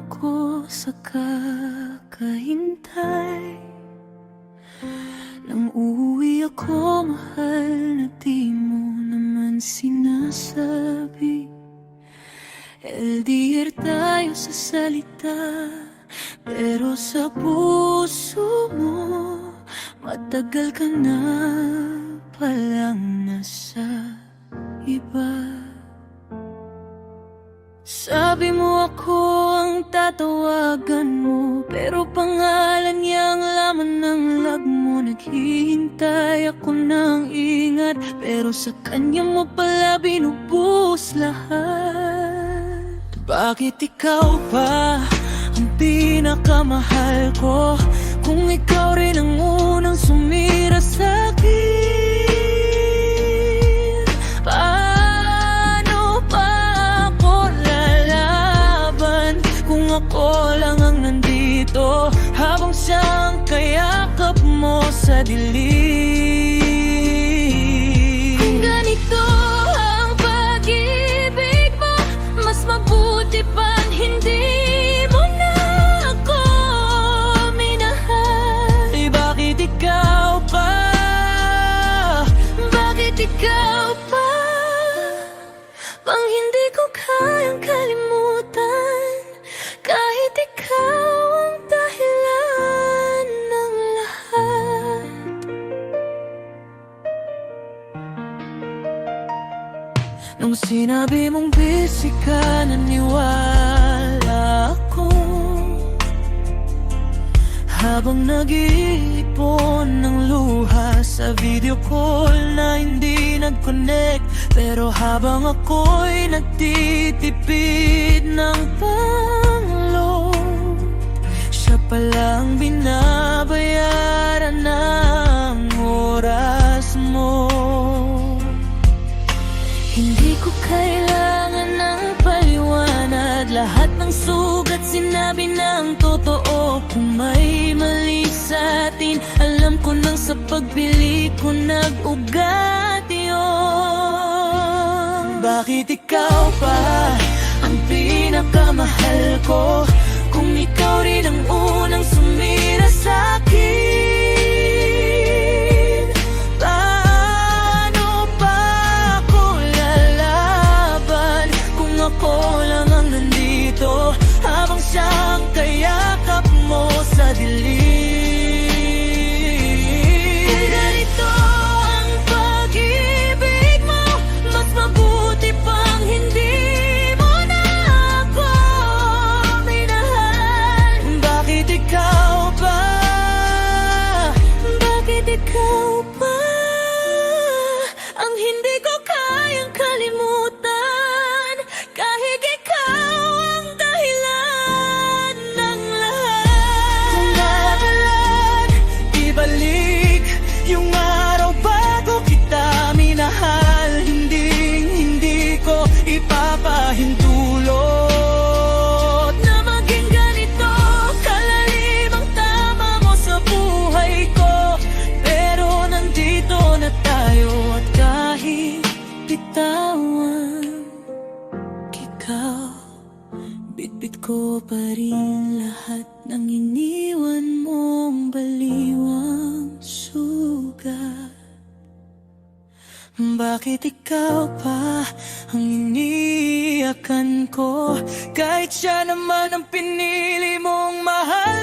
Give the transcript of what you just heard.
ako sa kakahintay. Nang uuwi ako, mahal, na di mo naman sinasabi. LDR tayo sa salita, pero sa puso mo matagal ka na palang nasa iba. Sabi mo ako ang tatawagan mo, pero pangalan niya ang laman ng lag mo. Naghihintay ako ng ingat, pero sa kanya mo pala binubus lahat. Bakit ikaw pa ang pinakamahal ko, kung ikaw rin ang unang sumira sa'kin? Paano pa ako lalaban kung ako lang ang nandito, habang siyang kayakap mo sa dilim? Kung ganito ang pag-ibig mo, mas mabuti pang hindi mo na ako minahal. Eh bakit ikaw pa? Bakit ikaw pa? Pang hindi ko kayang kalimutan, kahit ikaw ang dahilan ng lahat. Nung sinabi mong busy ka, naniwala ako. Habang nag-iipon ng luha sa video call na hindi nag-connect, pero habang ako'y nagtitipid ng pangload, siya palang binabayaran ng oras mo. Hindi ko kailangan ng paliwanag, lahat ng sugat sinabi ng totoo. Kung may mali sa atin, alam ko nang sa pagbili ko nag-ugat yun. Bakit ikaw pa ang pinakamahal ko, kung ikaw rin ang unang sumira sa'kin? Paano pa ako lalaban kung ako lang ang nandito, habang siyang kayakap mo sa dilim? Kung ganito ang pag-ibig mo, mas mabuti pang hindi mo na ako minahal. Bakit ikaw pa? Bakit ikaw pa ang hindi ko kayang kalimutan, kahit ikaw ang dahilan ng lahat? Kung nakalag, ibalik yung araw bago kita minahal, hindi ko ipapahintulot na maging ganito kalalim ang tama mo sa buhay ko. Pero nandito na tayo, at kahit bitawan ikaw, bitbit ko pa rin lahat ng iniwan mong baliwang sugat. Bakit ikaw pa ang iniiyakan ko, kahit siya naman ang pinili mong mahal?